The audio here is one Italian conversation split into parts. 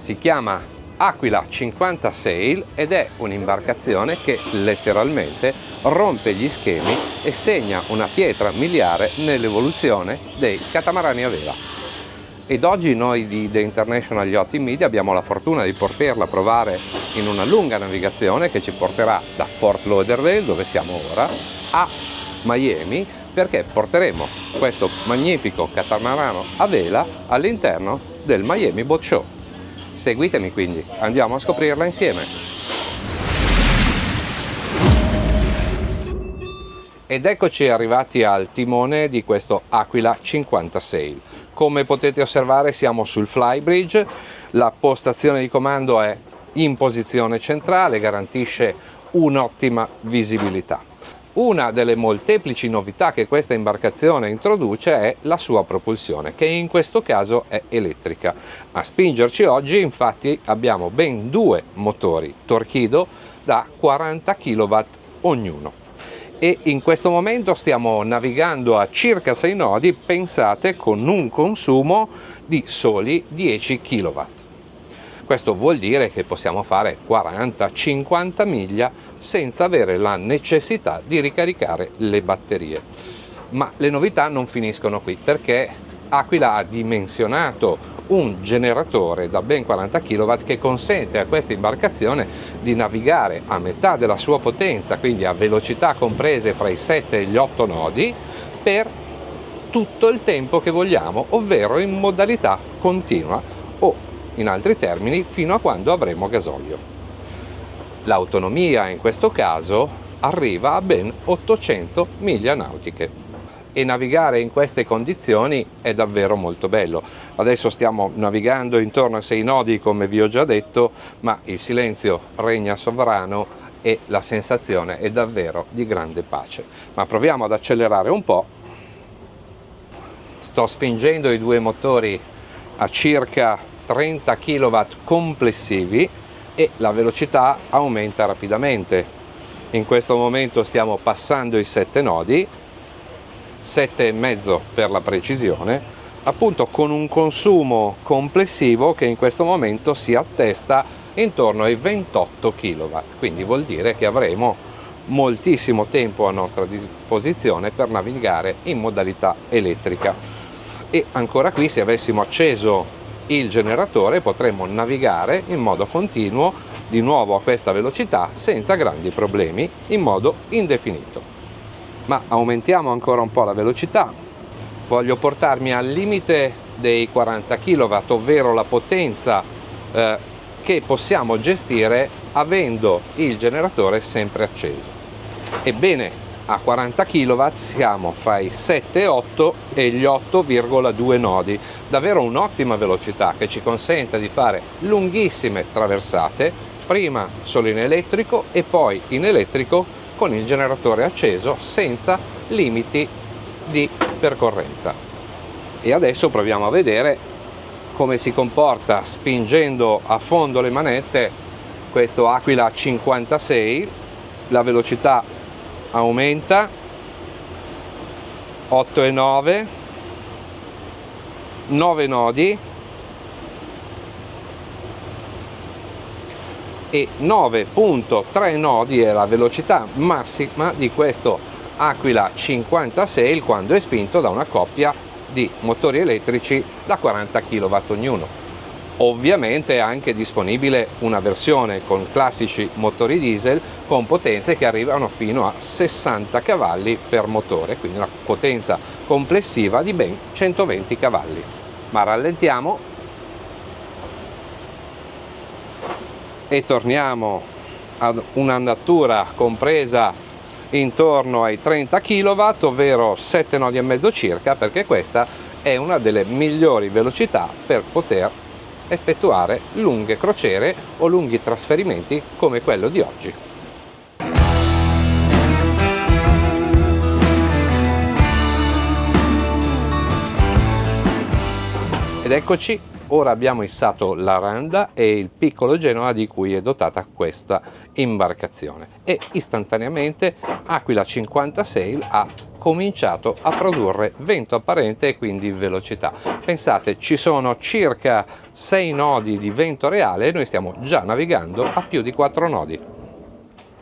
Si chiama Aquila 50 Sail ed è un'imbarcazione che letteralmente rompe gli schemi e segna una pietra miliare nell'evoluzione dei catamarani a vela. Ed oggi noi di The International Yachting Media abbiamo la fortuna di poterla provare in una lunga navigazione che ci porterà da Fort Lauderdale, dove siamo ora, a Miami, perché porteremo questo magnifico catamarano a vela all'interno del Miami Boat Show. Seguitemi quindi, andiamo a scoprirla insieme. Ed eccoci arrivati al timone di questo Aquila 50 Sail. Come potete osservare siamo sul flybridge, la postazione di comando è in posizione centrale, garantisce un'ottima visibilità. Una delle molteplici novità che questa imbarcazione introduce è la sua propulsione, che in questo caso è elettrica. A spingerci oggi infatti abbiamo ben due motori Torqeedo da 40 kW ognuno. E in questo momento stiamo navigando a circa 6 nodi, pensate, con un consumo di soli 10 kW. Questo vuol dire che possiamo fare 40-50 miglia senza avere la necessità di ricaricare le batterie. Ma le novità non finiscono qui, perché Aquila ha dimensionato un generatore da ben 40 kW che consente a questa imbarcazione di navigare a metà della sua potenza, quindi a velocità comprese fra i 7 e gli 8 nodi, per tutto il tempo che vogliamo, ovvero in modalità continua o, in altri termini, fino a quando avremo gasolio. L'autonomia in questo caso arriva a ben 800 miglia nautiche. E navigare in queste condizioni è davvero molto bello. Adesso stiamo navigando intorno a 6 nodi, come vi ho già detto, ma il silenzio regna sovrano e la sensazione è davvero di grande pace. Ma proviamo ad accelerare un po'. Sto spingendo i due motori a circa 30 kW complessivi e la velocità aumenta rapidamente. In questo momento stiamo passando i 7 nodi, 7,5 per la precisione, appunto con un consumo complessivo che in questo momento si attesta intorno ai 28 kW, quindi vuol dire che avremo moltissimo tempo a nostra disposizione per navigare in modalità elettrica. E ancora qui, se avessimo acceso il generatore, potremmo navigare in modo continuo di nuovo a questa velocità senza grandi problemi, in modo indefinito. Ma aumentiamo ancora un po' la velocità. Voglio portarmi al limite dei 40 kW, ovvero la potenza che possiamo gestire avendo il generatore sempre acceso. Ebbene, a 40 kW siamo fra i 7,8 e gli 8,2 nodi, davvero un'ottima velocità che ci consente di fare lunghissime traversate, prima solo in elettrico e poi in elettrico con il generatore acceso senza limiti di percorrenza. E adesso proviamo a vedere come si comporta spingendo a fondo le manette questo Aquila 56. La velocità aumenta, 8,9, 9 nodi e 9,3 nodi è la velocità massima di questo Aquila 50 Sail quando è spinto da una coppia di motori elettrici da 40 kW ognuno. Ovviamente è anche disponibile una versione con classici motori diesel con potenze che arrivano fino a 60 cavalli per motore, quindi una potenza complessiva di ben 120 cavalli. Ma rallentiamo e torniamo ad un'andatura compresa intorno ai 30 kW, ovvero 7 nodi e mezzo circa, perché questa è una delle migliori velocità per poter effettuare lunghe crociere o lunghi trasferimenti come quello di oggi. Ed eccoci ora abbiamo issato la randa e il piccolo Genoa di cui è dotata questa imbarcazione e istantaneamente Aquila 50 Sail ha cominciato a produrre vento apparente e quindi velocità. Pensate, ci sono circa 6 nodi di vento reale e noi stiamo già navigando a più di 4 nodi.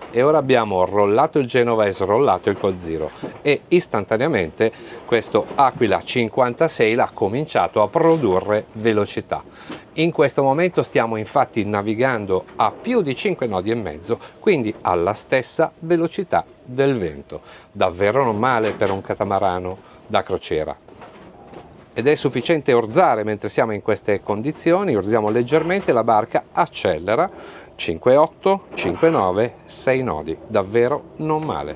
E ora abbiamo rollato il Genova e srollato il Cold Zero e istantaneamente questo Aquila 50 Sail ha cominciato a produrre velocità. In questo momento stiamo infatti navigando a più di 5 nodi e mezzo, quindi alla stessa velocità del vento. Davvero non male per un catamarano da crociera. Ed è sufficiente orzare mentre siamo in queste condizioni, orziamo leggermente, la barca accelera, 5-8, 5-9, 6 nodi, davvero non male.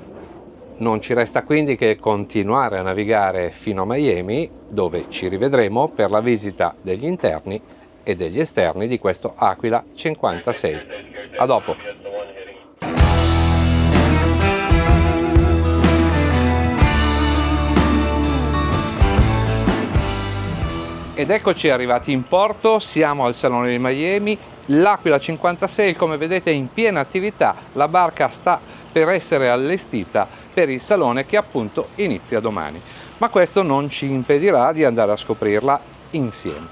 Non ci resta quindi che continuare a navigare fino a Miami, dove ci rivedremo per la visita degli interni e degli esterni di questo Aquila 50 Sail. A dopo! Ed eccoci arrivati in porto, siamo al Salone di Miami, l'Aquila 50 Sail come vedete è in piena attività, la barca sta per essere allestita per il salone che appunto inizia domani, ma questo non ci impedirà di andare a scoprirla insieme.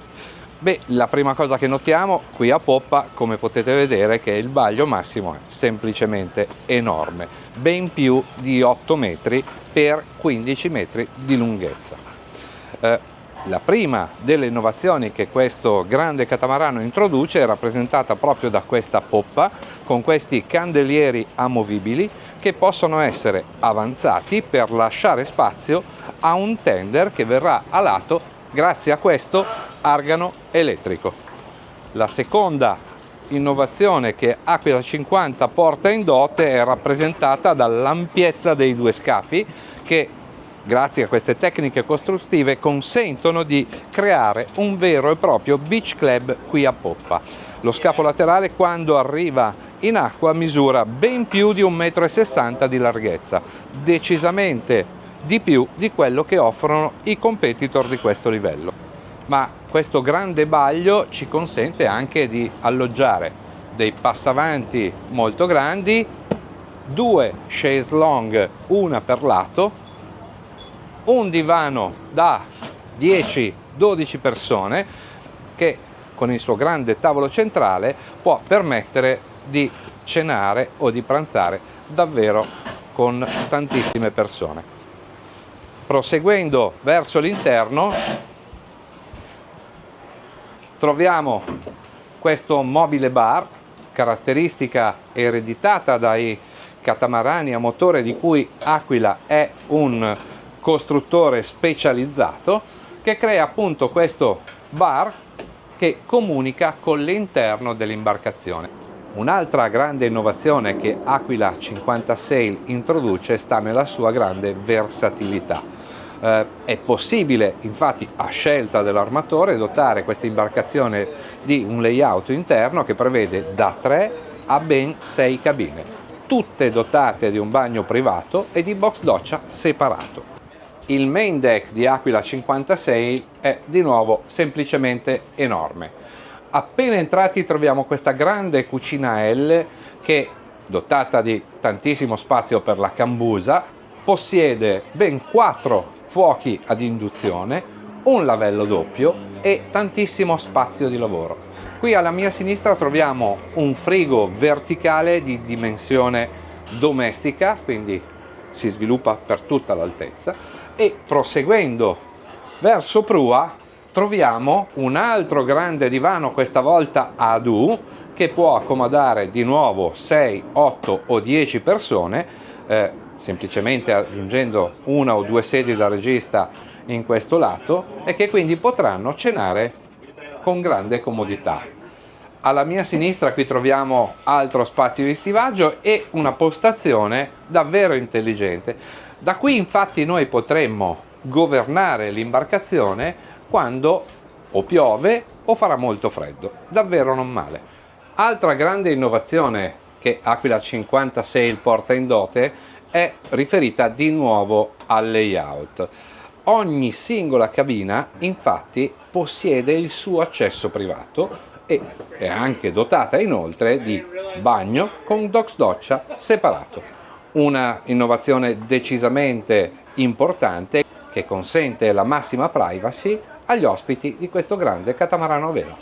Beh, la prima cosa che notiamo qui a poppa, come potete vedere, che il baglio massimo è semplicemente enorme, ben più di 8 metri per 15 metri di lunghezza. La prima delle innovazioni che questo grande catamarano introduce è rappresentata proprio da questa poppa con questi candelieri amovibili che possono essere avanzati per lasciare spazio a un tender che verrà a lato grazie a questo argano elettrico. La seconda innovazione che Aquila 50 porta in dote è rappresentata dall'ampiezza dei due scafi che grazie a queste tecniche costruttive consentono di creare un vero e proprio beach club qui a poppa. Lo scafo laterale quando arriva in acqua misura ben più di 1,60 m di larghezza, decisamente di più di quello che offrono i competitor di questo livello. Ma questo grande baglio ci consente anche di alloggiare dei passavanti molto grandi, 2 chaise longue, una per lato, un divano da 10-12 persone che con il suo grande tavolo centrale può permettere di cenare o di pranzare davvero con tantissime persone. Proseguendo verso l'interno troviamo questo mobile bar, caratteristica ereditata dai catamarani a motore di cui Aquila è un costruttore specializzato, che crea appunto questo bar che comunica con l'interno dell'imbarcazione. Un'altra grande innovazione che Aquila 50 Sail introduce sta nella sua grande versatilità. È possibile infatti a scelta dell'armatore dotare questa imbarcazione di un layout interno che prevede da 3 a ben 6 cabine, tutte dotate di un bagno privato e di box doccia separato. Il main deck di Aquila 50 Sail è di nuovo semplicemente enorme. Appena entrati troviamo questa grande cucina L che, dotata di tantissimo spazio per la cambusa, possiede ben 4 fuochi ad induzione, un lavello doppio e tantissimo spazio di lavoro. Qui alla mia sinistra troviamo un frigo verticale di dimensione domestica, quindi si sviluppa per tutta l'altezza, e proseguendo verso prua troviamo un altro grande divano, questa volta ad U, che può accomodare di nuovo 6, 8 o 10 persone, semplicemente aggiungendo una o due sedie da regista in questo lato, e che quindi potranno cenare con grande comodità. Alla mia sinistra qui troviamo altro spazio di stivaggio e una postazione davvero intelligente. Da qui infatti noi potremmo governare l'imbarcazione quando o piove o farà molto freddo, davvero non male. Altra grande innovazione che Aquila 50 Sail porta in dote è riferita di nuovo al layout. Ogni singola cabina infatti possiede il suo accesso privato e è anche dotata inoltre di bagno con box doccia separato. Una innovazione decisamente importante che consente la massima privacy agli ospiti di questo grande catamarano a vela.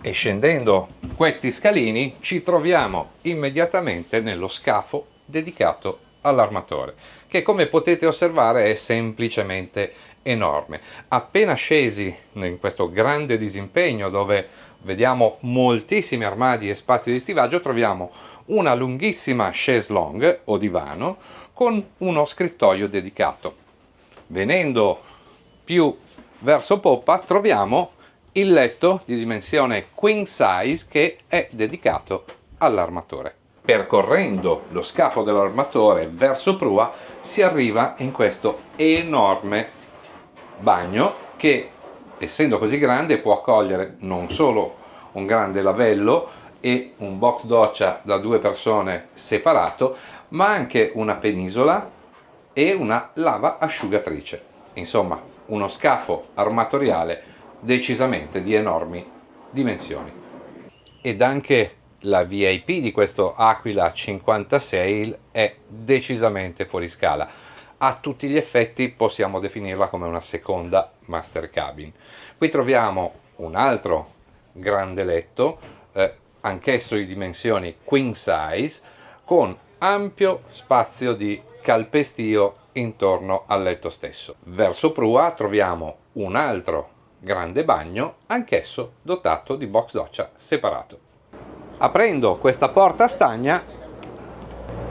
E scendendo questi scalini ci troviamo immediatamente nello scafo dedicato all'armatore, che come potete osservare è semplicemente enorme. Appena scesi in questo grande disimpegno dove vediamo moltissimi armadi e spazio di stivaggio, troviamo una lunghissima chaise longue o divano con uno scrittoio dedicato. Venendo più verso poppa troviamo il letto di dimensione queen size che è dedicato all'armatore. Percorrendo lo scafo dell'armatore verso prua si arriva in questo enorme bagno che, essendo così grande, può accogliere non solo un grande lavello e un box doccia da 2 persone separato, ma anche una penisola e una lava asciugatrice. Insomma, uno scafo armatoriale decisamente di enormi dimensioni. Ed anche la VIP di questo Aquila 56 è decisamente fuori scala. A tutti gli effetti possiamo definirla come una seconda master cabin. Qui troviamo un altro grande letto, anch'esso di dimensioni queen size, con ampio spazio di calpestio intorno al letto stesso. Verso prua troviamo un altro grande bagno, anch'esso dotato di box doccia separato. Aprendo questa porta stagna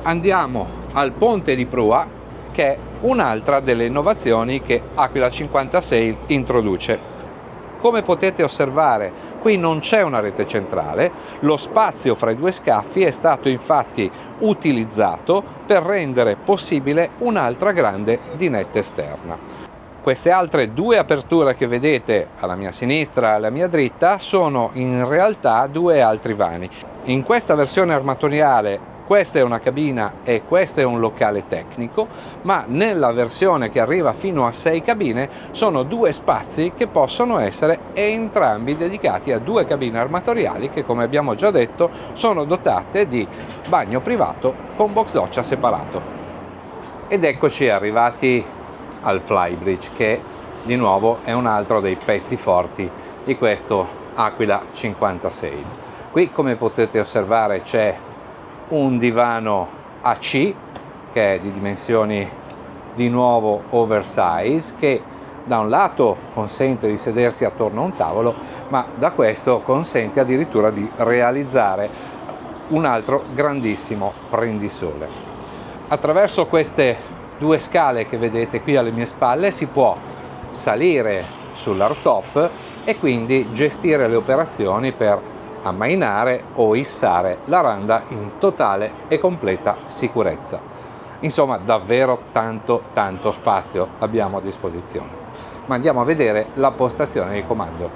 andiamo al ponte di prua, che è un'altra delle innovazioni che Aquila 56 introduce. Come potete osservare, qui non c'è una rete centrale, lo spazio fra i 2 scaffi è stato infatti utilizzato per rendere possibile un'altra grande dinette esterna. Queste altre 2 aperture che vedete alla mia sinistra e alla mia dritta sono in realtà 2 altri vani. In questa versione armatoriale questa è una cabina e questo è un locale tecnico, ma nella versione che arriva fino a 6 cabine sono 2 spazi che possono essere entrambi dedicati a 2 cabine armatoriali che, come abbiamo già detto, sono dotate di bagno privato con box doccia separato. Ed eccoci arrivati al flybridge, che di nuovo è un altro dei pezzi forti di questo Aquila 56. Qui, come potete osservare, c'è un divano AC che è di dimensioni di nuovo oversize, che da un lato consente di sedersi attorno a un tavolo, ma da questo consente addirittura di realizzare un altro grandissimo prendisole. Attraverso queste 2 scale che vedete qui alle mie spalle si può salire sull'hardtop e quindi gestire le operazioni per ammainare o issare la randa in totale e completa sicurezza. Insomma, davvero tanto spazio abbiamo a disposizione. Ma andiamo a vedere la postazione di comando.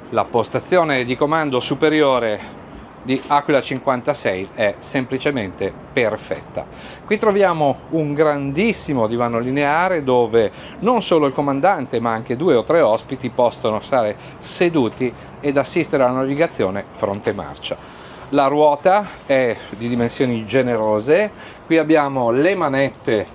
La postazione di comando superiore di Aquila 56 è semplicemente perfetta. Qui troviamo un grandissimo divano lineare dove non solo il comandante ma anche 2 o 3 ospiti possono stare seduti ed assistere alla navigazione fronte marcia. La ruota è di dimensioni generose, qui abbiamo le manette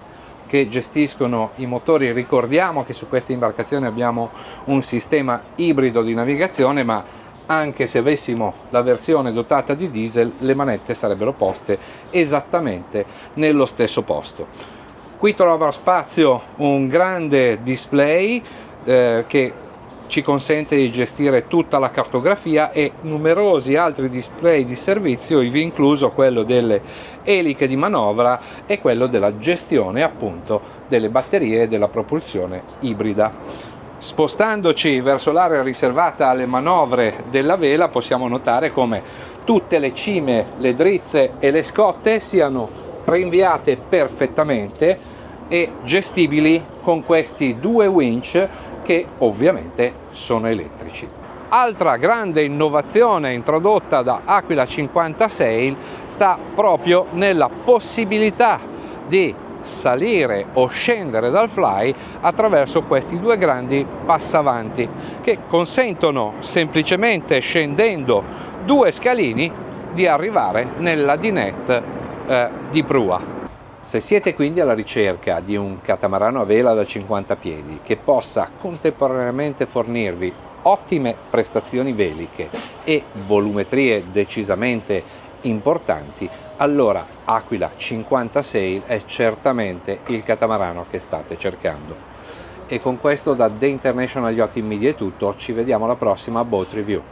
che gestiscono i motori. Ricordiamo che su queste imbarcazioni abbiamo un sistema ibrido di navigazione, ma anche se avessimo la versione dotata di diesel, le manette sarebbero poste esattamente nello stesso posto. Qui trova spazio un grande display che ci consente di gestire tutta la cartografia e numerosi altri display di servizio, ivi incluso quello delle eliche di manovra e quello della gestione appunto delle batterie e della propulsione ibrida. Spostandoci verso l'area riservata alle manovre della vela possiamo notare come tutte le cime, le drizze e le scotte siano rinviate perfettamente e gestibili con questi 2 winch che ovviamente sono elettrici. Altra grande innovazione introdotta da Aquila 56 sta proprio nella possibilità di salire o scendere dal fly attraverso questi due grandi passavanti che consentono, semplicemente scendendo 2 scalini, di arrivare nella dinette di prua. Se siete quindi alla ricerca di un catamarano a vela da 50 piedi che possa contemporaneamente fornirvi ottime prestazioni veliche e volumetrie decisamente importanti, allora Aquila 50 Sail è certamente il catamarano che state cercando. E con questo da The International Yachting Media è tutto, ci vediamo alla prossima Boat Review.